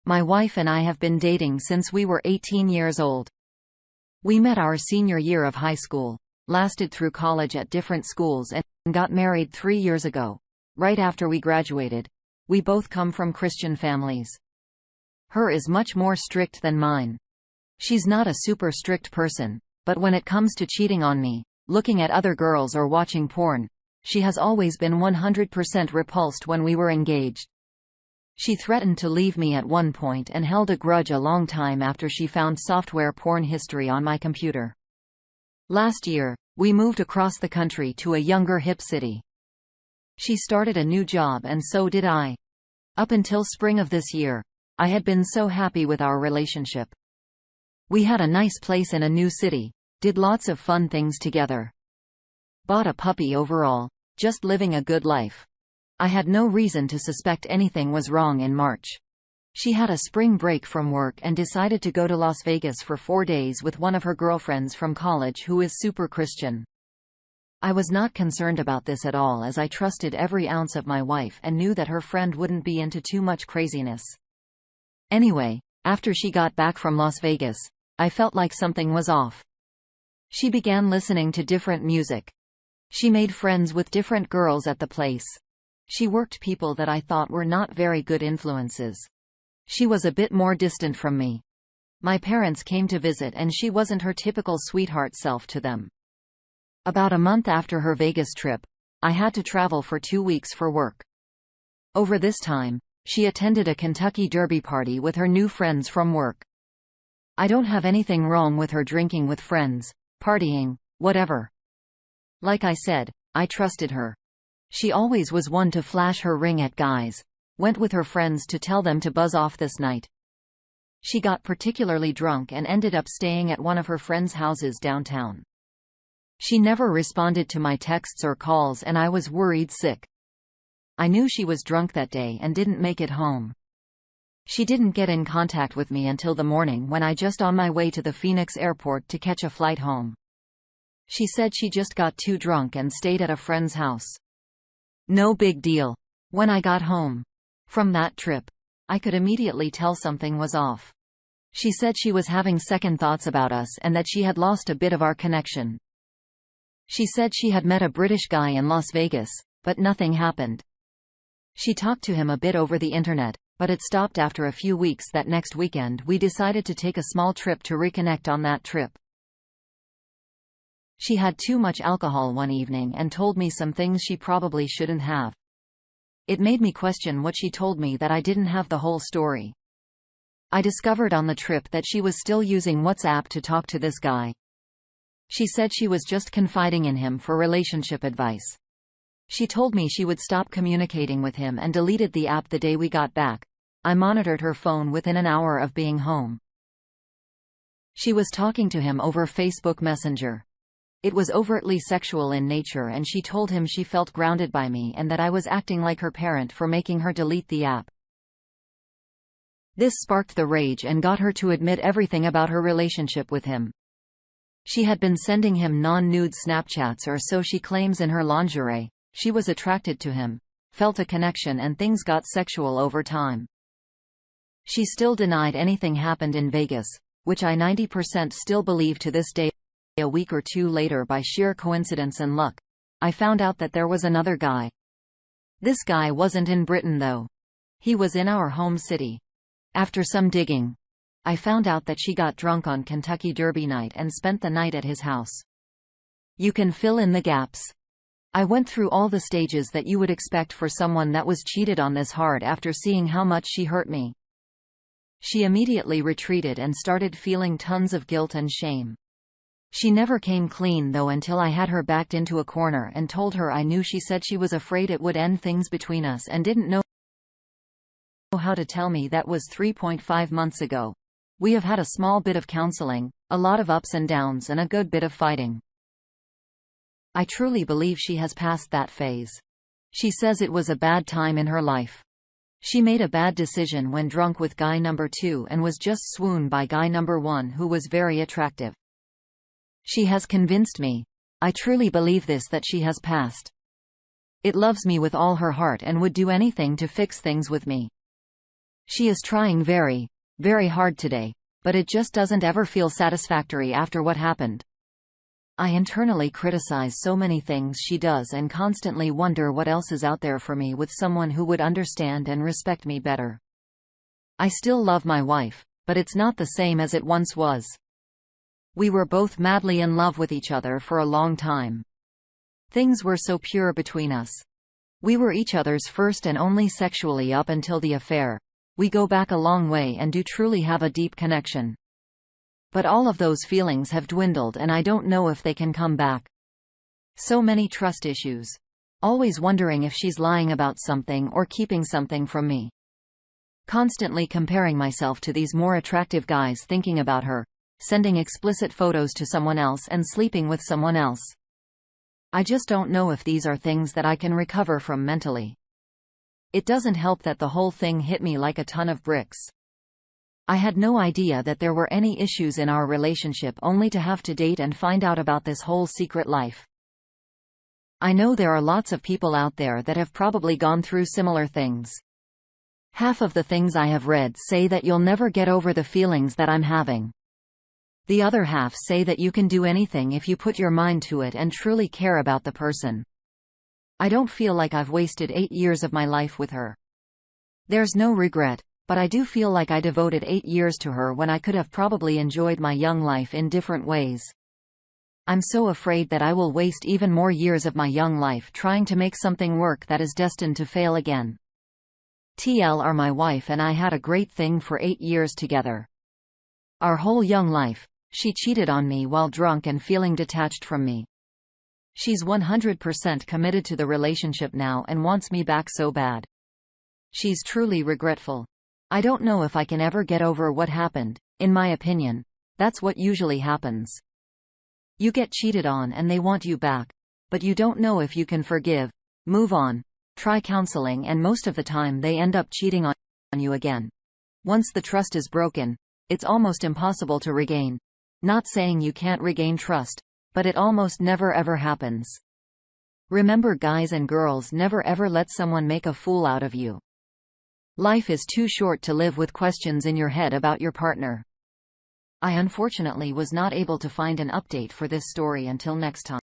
My wife and I have been dating since we were 18 years old. We met our senior year of high school, lasted through college at different schools and got married 3 years ago, right after we graduated. We both come from Christian families. Her is much more strict than mine. She's not a super strict person, but when it comes to cheating on me, looking at other girls or watching porn, she has always been 100% repulsed when we were engaged. She threatened to leave me at one point and held a grudge a long time after she found software porn history on my computer. Last year, we moved across the country to a younger hip city. She started a new job and so did I. Up until spring of this year, I had been so happy with our relationship. We had a nice place in a new city, did lots of fun things together. Bought a puppy overall, just living a good life. I had no reason to suspect anything was wrong in March. She had a spring break from work and decided to go to Las Vegas for 4 days with one of her girlfriends from college who is super Christian. I was not concerned about this at all as I trusted every ounce of my wife and knew that her friend wouldn't be into too much craziness. Anyway, after she got back from Las Vegas, I felt like something was off. She began listening to different music. She made friends with different girls at the place. She worked people that I thought were not very good influences. She was a bit more distant from me. My parents came to visit and she wasn't her typical sweetheart self to them. About a month after her Vegas trip, I had to travel for 2 weeks for work. Over this time, she attended a Kentucky Derby party with her new friends from work. I don't have anything wrong with her drinking with friends, partying, whatever. Like I said, I trusted her. She always was one to flash her ring at guys, went with her friends to tell them to buzz off this night. She got particularly drunk and ended up staying at one of her friends' houses downtown. She never responded to my texts or calls and I was worried sick. I knew she was drunk that day and didn't make it home. She didn't get in contact with me until the morning when I just on my way to the Phoenix airport to catch a flight home. She said she just got too drunk and stayed at a friend's house. No big deal. When I got home from that trip, I could immediately tell something was off. She said she was having second thoughts about us and that she had lost a bit of our connection. She said she had met a British guy in Las Vegas, but nothing happened. She talked to him a bit over the internet, but it stopped after a few weeks. That next weekend we decided to take a small trip to reconnect on that trip. She had too much alcohol one evening and told me some things she probably shouldn't have. It made me question what she told me, that I didn't have the whole story. I discovered on the trip that she was still using WhatsApp to talk to this guy. She said she was just confiding in him for relationship advice. She told me she would stop communicating with him and deleted the app the day we got back. I monitored her phone within an hour of being home. She was talking to him over Facebook Messenger. It was overtly sexual in nature and she told him she felt grounded by me and that I was acting like her parent for making her delete the app. This sparked the rage and got her to admit everything about her relationship with him. She had been sending him non-nude Snapchats, or so she claims, in her lingerie. She was attracted to him, felt a connection, and things got sexual over time. She still denied anything happened in Vegas, which I 90% still believe to this day. A week or two later, by sheer coincidence and luck, I found out that there was another guy. This guy wasn't in Britain though. He was in our home city. After some digging, I found out that she got drunk on Kentucky Derby night and spent the night at his house. You can fill in the gaps. I went through all the stages that you would expect for someone that was cheated on this hard after seeing how much she hurt me. She immediately retreated and started feeling tons of guilt and shame. She never came clean though until I had her backed into a corner and told her I knew. She said she was afraid it would end things between us and didn't know how to tell me. That was 3.5 months ago. We have had a small bit of counseling, a lot of ups and downs, and a good bit of fighting. I truly believe she has passed that phase. She says it was a bad time in her life. She made a bad decision when drunk with guy number 2 and was just swooned by guy number 1, who was very attractive. She has convinced me. I truly believe this, that she has passed. It loves me with all her heart and would do anything to fix things with me. She is trying very, very hard today, but it just doesn't ever feel satisfactory after what happened. I internally criticize so many things she does and constantly wonder what else is out there for me with someone who would understand and respect me better. I still love my wife, but it's not the same as it once was. We were both madly in love with each other for a long time. Things were so pure between us. We were each other's first and only sexually up until the affair. We go back a long way and do truly have a deep connection. But all of those feelings have dwindled and I don't know if they can come back. So many trust issues. Always wondering if she's lying about something or keeping something from me. Constantly comparing myself to these more attractive guys, thinking about her, sending explicit photos to someone else and sleeping with someone else. I just don't know if these are things that I can recover from mentally. It doesn't help that the whole thing hit me like a ton of bricks. I had no idea that there were any issues in our relationship, only to have to date and find out about this whole secret life. I know there are lots of people out there that have probably gone through similar things. Half of the things I have read say that you'll never get over the feelings that I'm having. The other half say that you can do anything if you put your mind to it and truly care about the person. I don't feel like I've wasted 8 years of my life with her. There's no regret, but I do feel like I devoted 8 years to her when I could have probably enjoyed my young life in different ways. I'm so afraid that I will waste even more years of my young life trying to make something work that is destined to fail again. TLR, my wife and I had a great thing for 8 years together. Our whole young life. She cheated on me while drunk and feeling detached from me. She's 100% committed to the relationship now and wants me back so bad. She's truly regretful. I don't know if I can ever get over what happened. In my opinion, that's what usually happens. You get cheated on and they want you back, but you don't know if you can forgive, move on, try counseling, and most of the time they end up cheating on you again. Once the trust is broken, it's almost impossible to regain. Not saying you can't regain trust, but it almost never ever happens. Remember, guys and girls, never ever let someone make a fool out of you. Life is too short to live with questions in your head about your partner. I unfortunately was not able to find an update for this story until next time.